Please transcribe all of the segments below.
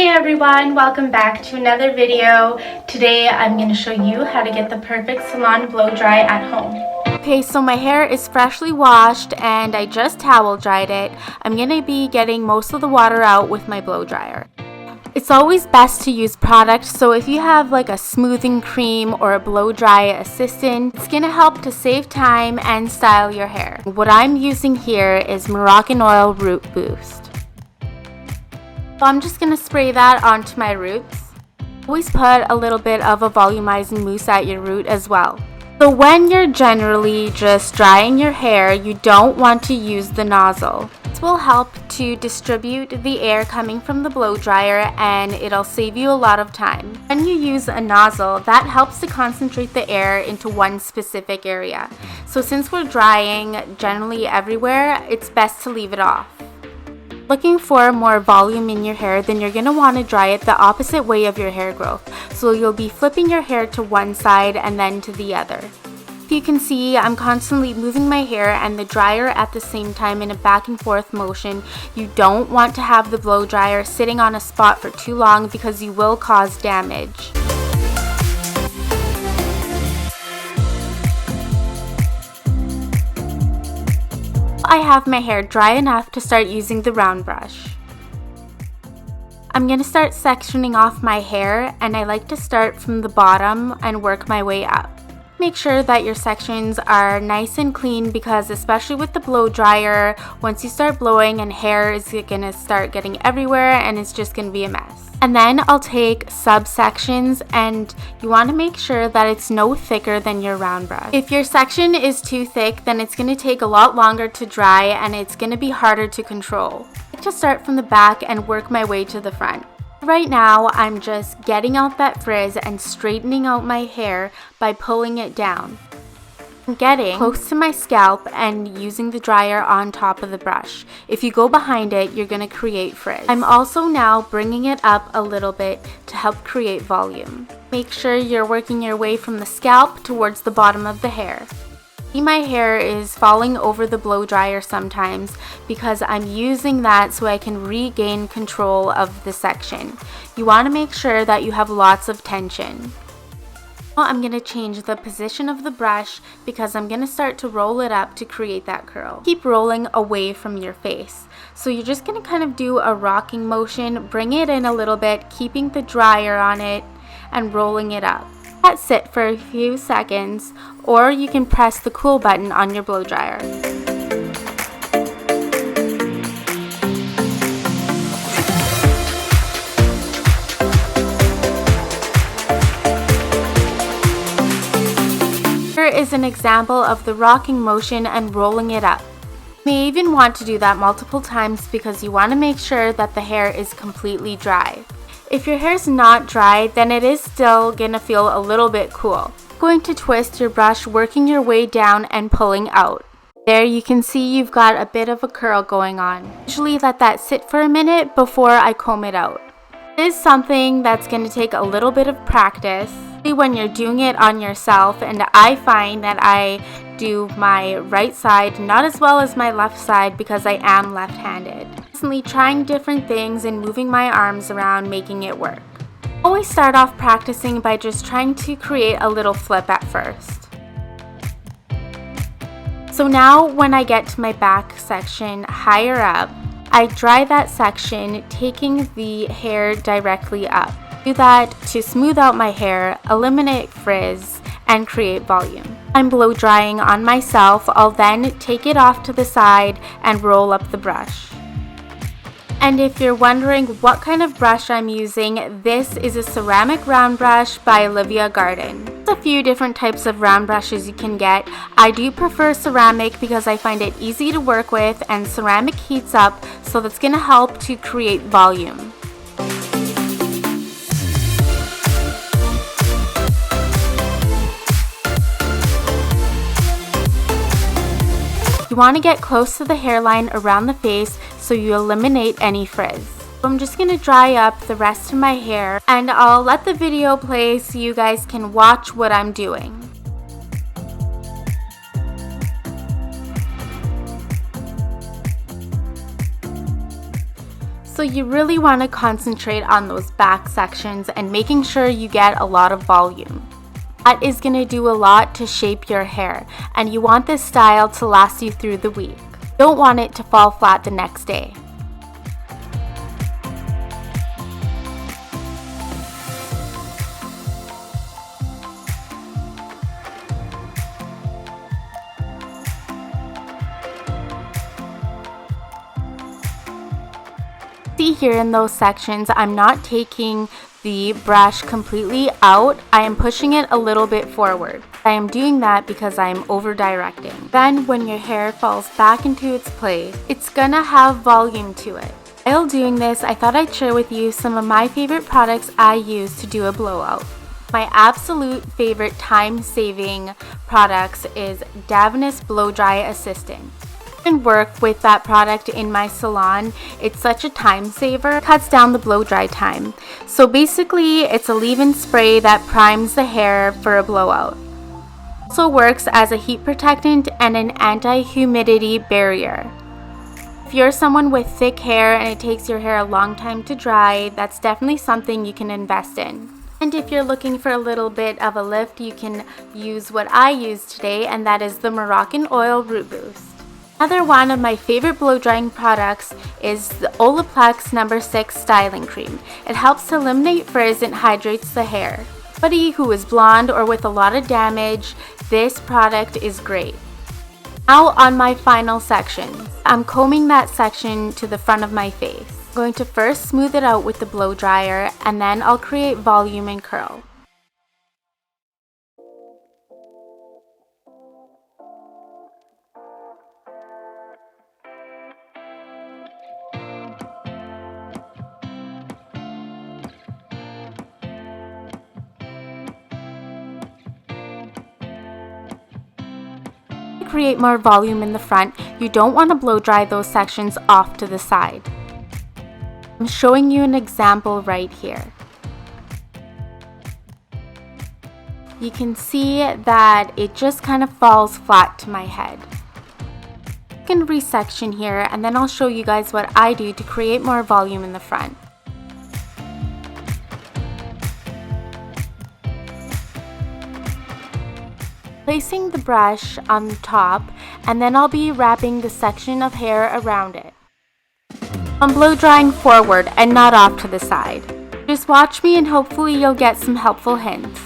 Hey everyone, welcome back to another video. Today I'm going to show you how to get the perfect salon blow dry at home. Okay, so my hair is freshly washed and I just towel dried it. I'm going to be getting most of the water out with my blow dryer. It's always best to use product, so if you have like a smoothing cream or a blow dry assistant, it's going to help to save time and style your hair. What I'm using here is Moroccan Oil Root Boost. So I'm just going to spray that onto my roots. Always put a little bit of a volumizing mousse at your root as well. So when you're generally just drying your hair, you don't want to use the nozzle. This will help to distribute the air coming from the blow dryer and it'll save you a lot of time. When you use a nozzle, that helps to concentrate the air into one specific area. So since we're drying generally everywhere, it's best to leave it off. Looking for more volume in your hair, then you're going to want to dry it the opposite way of your hair growth. So you'll be flipping your hair to one side and then to the other. If you can see, I'm constantly moving my hair and the dryer at the same time in a back and forth motion. You don't want to have the blow dryer sitting on a spot for too long because you will cause damage. I have my hair dry enough to start using the round brush. I'm going to start sectioning off my hair, and I like to start from the bottom and work my way up. Make sure that your sections are nice and clean because especially with the blow dryer, once you start blowing and hair is going to start getting everywhere and it's just going to be a mess. And then I'll take subsections and you want to make sure that it's no thicker than your round brush. If your section is too thick, then it's going to take a lot longer to dry and it's going to be harder to control. I like to start from the back and work my way to the front. Right now, I'm just getting out that frizz and straightening out my hair by pulling it down. I'm getting close to my scalp and using the dryer on top of the brush. If you go behind it, you're going to create frizz. I'm also now bringing it up a little bit to help create volume. Make sure you're working your way from the scalp towards the bottom of the hair. My hair is falling over the blow dryer sometimes because I'm using that so I can regain control of the section. You want to make sure that you have lots of tension. Now I'm going to change the position of the brush because I'm going to start to roll it up to create that curl. Keep rolling away from your face. So you're just going to kind of do a rocking motion, bring it in a little bit, keeping the dryer on it and rolling it up. Let sit for a few seconds, or you can press the cool button on your blow dryer. Here is an example of the rocking motion and rolling it up. You may even want to do that multiple times because you want to make sure that the hair is completely dry. If your hair's not dry, then it is still gonna feel a little bit cool. Going to twist your brush, working your way down and pulling out. There you can see you've got a bit of a curl going on. Usually let that sit for a minute before I comb it out. It is something that's gonna take a little bit of practice when you're doing it on yourself, and I find that I do my right side not as well as my left side because I am left-handed. Constantly trying different things and moving my arms around, making it work. Always start off practicing by just trying to create a little flip at first. So now when I get to my back section higher up, I dry that section, taking the hair directly up. Do that to smooth out my hair, eliminate frizz, and create volume. I'm blow drying on myself. I'll then take it off to the side and roll up the brush. And if you're wondering what kind of brush I'm using, this is a ceramic round brush by Olivia Garden. There's a few different types of round brushes you can get. I do prefer ceramic because I find it easy to work with and ceramic heats up, so that's going to help to create volume. You want to get close to the hairline around the face so you eliminate any frizz. I'm just going to dry up the rest of my hair and I'll let the video play so you guys can watch what I'm doing. So you really want to concentrate on those back sections and making sure you get a lot of volume. That is going to do a lot to shape your hair, and you want this style to last you through the week. You don't want it to fall flat the next day. See here in those sections, I'm not taking the brush completely out. I am pushing it a little bit forward. I am doing that because I am over directing. Then when your hair falls back into its place, it's gonna have volume to it. While doing this, I thought I'd share with you some of my favorite products I use to do a blowout. My absolute favorite time-saving products is Davines Blow Dry Assistant. And work with that product in my salon. It's such a time saver, it cuts down the blow dry time. So basically it's a leave-in spray that primes the hair for a blowout. Also works as a heat protectant and an anti-humidity barrier. If you're someone with thick hair and it takes your hair a long time to dry, that's definitely something you can invest in. And if you're looking for a little bit of a lift, you can use what I use today, and that is the Moroccan Oil Root Boost. Another one of my favorite blow drying products is the Olaplex No. 6 Styling Cream. It helps to eliminate frizz and hydrates the hair. For anybody who is blonde or with a lot of damage, this product is great. Now on my final section, I'm combing that section to the front of my face. I'm going to first smooth it out with the blow dryer, and then I'll create volume and curl. Create more volume in the front, you don't want to blow dry those sections off to the side. I'm showing you an example right here. You can see that it just kind of falls flat to my head. I can resection here, and then I'll show you guys what I do to create more volume in the front. Placing the brush on the top, and then I'll be wrapping the section of hair around it. I'm blow drying forward and not off to the side. Just watch me and hopefully you'll get some helpful hints.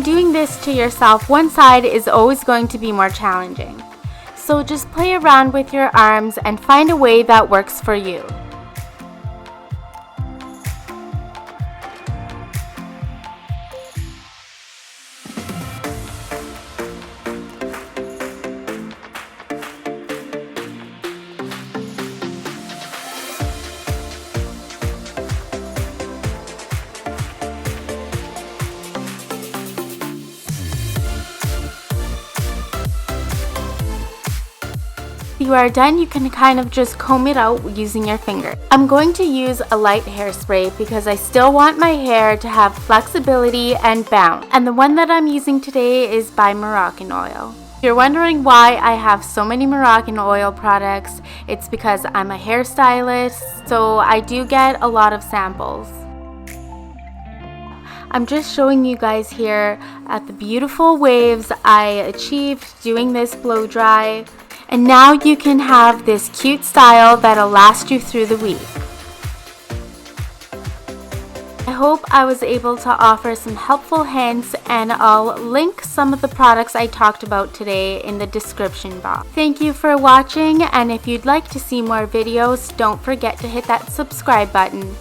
Doing this to yourself, one side is always going to be more challenging. So just play around with your arms and find a way that works for you. You are done, you can kind of just comb it out using your finger. I'm going to use a light hairspray because I still want my hair to have flexibility and bounce. And the one that I'm using today is by Moroccan Oil. If you're wondering why I have so many Moroccan Oil products, it's because I'm a hairstylist, so I do get a lot of samples. I'm just showing you guys here at the beautiful waves I achieved doing this blow dry. And now you can have this cute style that'll last you through the week. I hope I was able to offer some helpful hints, and I'll link some of the products I talked about today in the description box. Thank you for watching, and if you'd like to see more videos, don't forget to hit that subscribe button.